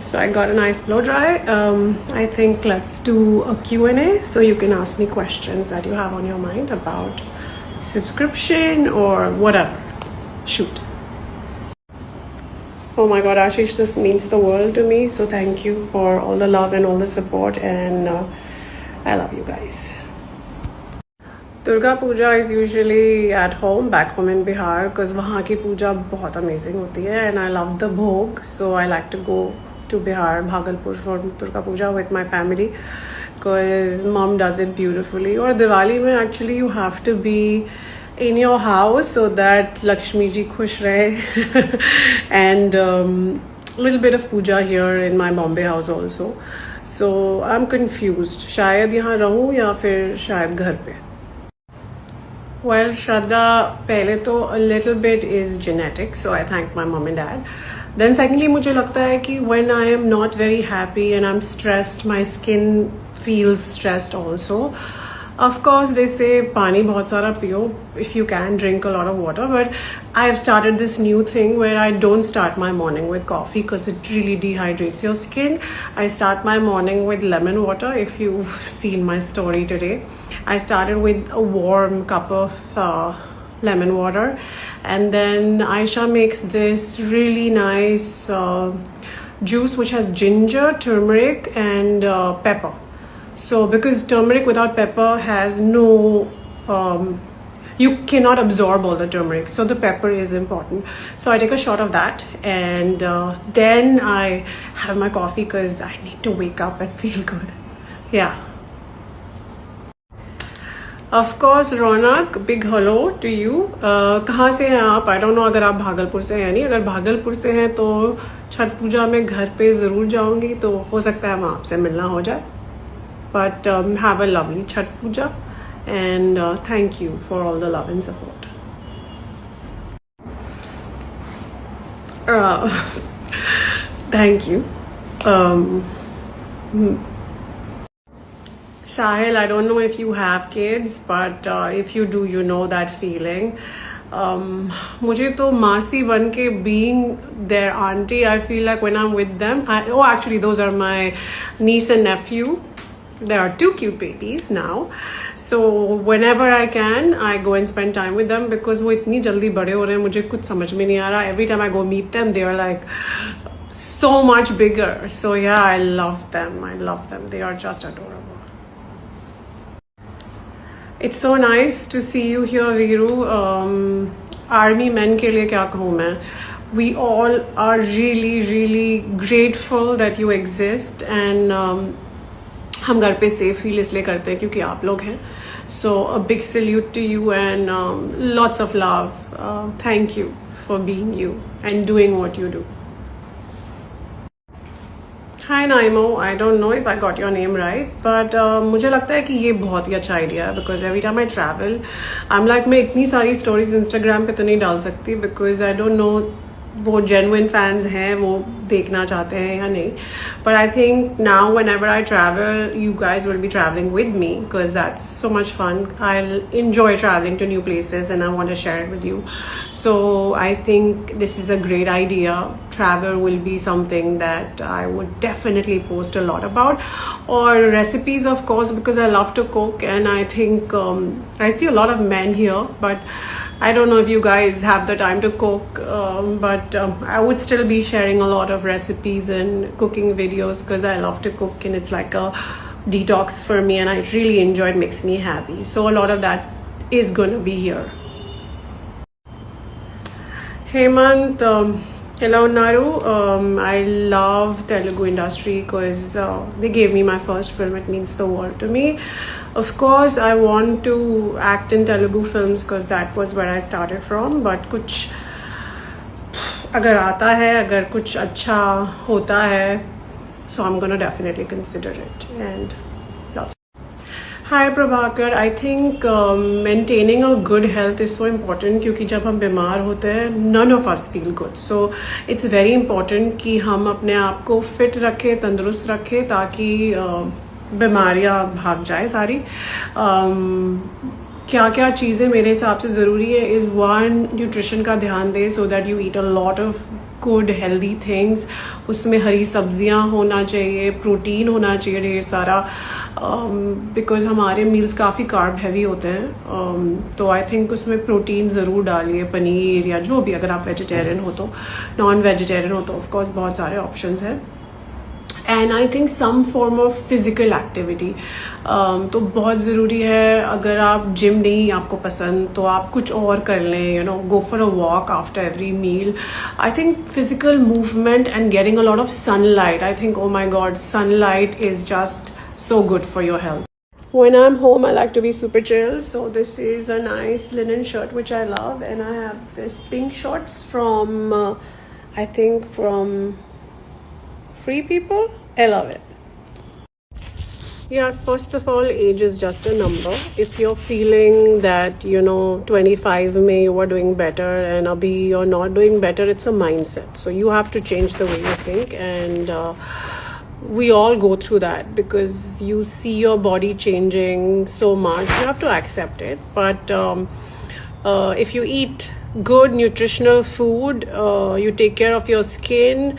So I got a nice blow dry. I think let's do a Q&A so you can ask me questions that you have on your mind about subscription or whatever. Shoot. Oh my god, Ashish, this means the world to me. So thank you for all the love and all the support, and I love you guys. Durga Puja is usually at home, back home in Bihar, because वहाँ की पूजा बहुत amazing होती है, and I love the bhog, so I like to go to Bihar, Bhagalpur for Durga Puja with my family, because mom does it beautifully. और दिवाली में actually you have to be in your house so that Lakshmi ji खुश रहे, and little bit of puja here in my Bombay house also. So I'm confused. शायद यहाँ रहूँ या फिर शायद घर पे. Well, Shraddha, पहले तो a little bit is genetic, so I thank my mom and dad. Then secondly, मुझे लगता है कि when I am not very happy and I'm stressed, my skin feels stressed also. Of course, they say पानी बहुत सारा पियो if you can, drink a lot of water. But I've started this new thing where I don't start my morning with coffee because it really dehydrates your skin. I start my morning with lemon water. If you've seen my story today, I started with a warm cup of lemon water, and then Aisha makes this really nice juice which has ginger, turmeric, and pepper. So because turmeric without pepper has no, you cannot absorb all the turmeric, so the pepper is important. So I take a shot of that, and then I have my coffee because I need to wake up and feel good. Yeah. Of course, Ronak, big hello to you. कहाँ से हैं आप? I don't know अगर आप भागलपुर से हैं या नहीं. अगर भागलपुर से हैं तो छठ पूजा में घर पे ज़रूर जाऊँगी, तो हो सकता है वहाँ आपसे मिलना हो जाए. But have a lovely Chhat Puja, and thank you for all the love and support. Thank you. Sahil, I don't know if you have kids, but if you do, you know that feeling. मुझे तो मासी बन के being their auntie, I feel like when I'm with them, actually those are my niece and nephew. There are 2 cute babies now, so whenever I can, I go and spend time with them because वो इतनी जल्दी बड़े हो रहे हैं, मुझे कुछ समझ में नहीं आ रहा. Every time I go meet them, they are like so much bigger. So yeah, I love them. I love them. They are just adorable. It's so nice to see you here, Viru. Army men के लिए क्या कहूँ मैं? We all are really, really grateful that you exist, and हम घर पे safe feel इसलिए करते हैं क्योंकि आप लोग हैं. So a big salute to you and lots of love. Thank you for being you and doing what you do. Hi नाइमो, I don't know if I got your name right, but मुझे लगता है कि ये बहुत ही अच्छा idea है because every time I travel I am like मैं इतनी सारी स्टोरीज इंस्टाग्राम पे तो नहीं डाल सकती बिकॉज आई डोंट नो वो जेन्युइन फैंस हैं, वो देखना चाहते हैं या नहीं. But I think now whenever I travel, you guys will be travelling with me because that's so much fun. I enjoy travelling to new places and I want to share it with you. So I think this is a great idea. Travel will be something that I would definitely post a lot about. Or recipes, of course, because I love to cook, and I think I see a lot of men here, but I don't know if you guys have the time to cook, but I would still be sharing a lot of recipes and cooking videos because I love to cook, and it's like a detox for me, and I really enjoy it, makes me happy. So a lot of that is going to be here. Hemant, hello Naru. I love Telugu industry because they gave me my first film. It means the world to me. Of course, I want to act in Telugu films because that was where I started from. But कुछ अगर आता है, अगर कुछ अच्छा होता है, so I'm gonna definitely consider it. And lots. Hi Prabhakar, I think maintaining a good health is so important क्योंकि जब हम बीमार होते हैं none of us feel good. So it's very important कि हम अपने आप को fit रखें, तंदुरुस्त रखें ताकि बीमारियां भाग जाए सारी. क्या क्या चीज़ें मेरे हिसाब से ज़रूरी है इज़ वन, न्यूट्रिशन का ध्यान दें so that you eat a lot of good healthy things, उसमें हरी सब्जियां होना चाहिए, प्रोटीन होना चाहिए ढेर सारा, बिकॉज हमारे मील्स काफ़ी कार्ब हैवी होते हैं, तो आई थिंक उसमें प्रोटीन ज़रूर डालिए, पनीर या जो भी, अगर आप वेजिटेरियन हो तो। नॉन वेजिटेरियन हो तो ऑफकोर्स बहुत सारे ऑप्शंस हैं। And I think some form of physical activity तो बहुत ज़रूरी है। अगर आप जिम नहीं आपको पसंद तो आप कुछ और कर लें, you know, go for a walk after every meal. I think physical movement and getting a lot of sunlight, I think, oh my god, sunlight is just so good for your health. When I'm home, I like to be super chill. So this is a nice linen shirt which I love, and I have this pink shorts from I think from Free People. I love it. Yeah, first of all, age is just a number. If you're feeling that, you know, 25 May you are doing better and abhi you're not doing better, it's a mindset. So you have to change the way you think, and we all go through that because you see your body changing so much. You have to accept it. But if you eat good nutritional food, you take care of your skin.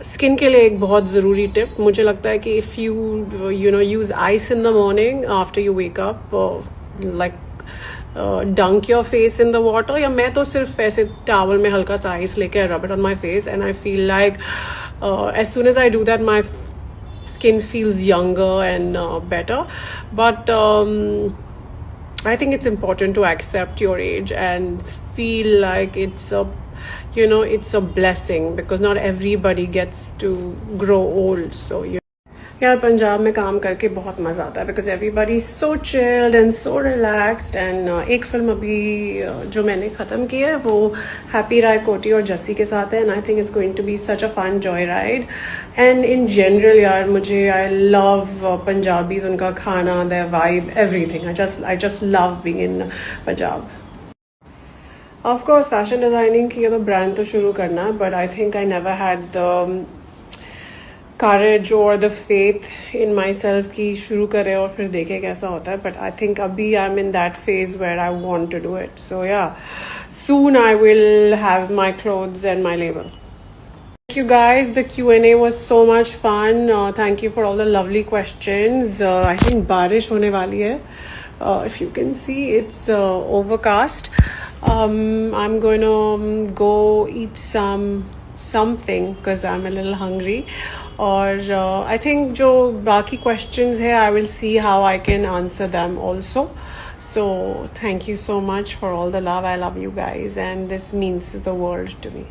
Skin के लिए एक बहुत ज़रूरी tip मुझे लगता है कि if you know use ice in the morning after you wake up, like dunk your face in the water, या मैं तो सिर्फ ऐसे टॉवल में हल्का सा आइस लेके rub it on my face, and I feel like as soon as I do that my skin feels younger and better. But I think it's important to accept your age and feel like it's a blessing, because not everybody gets to grow old. So यार पंजाब में काम करके बहुत मज़ा आता है, because everybody is so chilled and so relaxed. And एक film अभी जो मैंने ख़त्म की है वो हैप्पी राय कोटी और जस्सी के साथ है, and I think it's going to be such a fun joy ride. And in general यार मुझे आई लव पंजाबीज, उनका खाना, their vibe, everything. I just love being in Punjab. Of course fashion designing की तो ब्रांड तो शुरू करना है, but I think I never had the courage or the faith in myself कि शुरू करें और फिर देखें कैसा होता है. But I think अभी I'm in that phase where I want to do it. So yeah, soon I will have my clothes and my label. Thank you guys. The Q&A was so much fun. Thank you for all the lovely questions. I think बारिश होने वाली है. If you can see, it's overcast. I'm going to go eat something because I'm a little hungry. और I think जो बाकी questions है, I will see how I can answer them also. So thank you so much for all the love. I love you guys, and this means the world to me.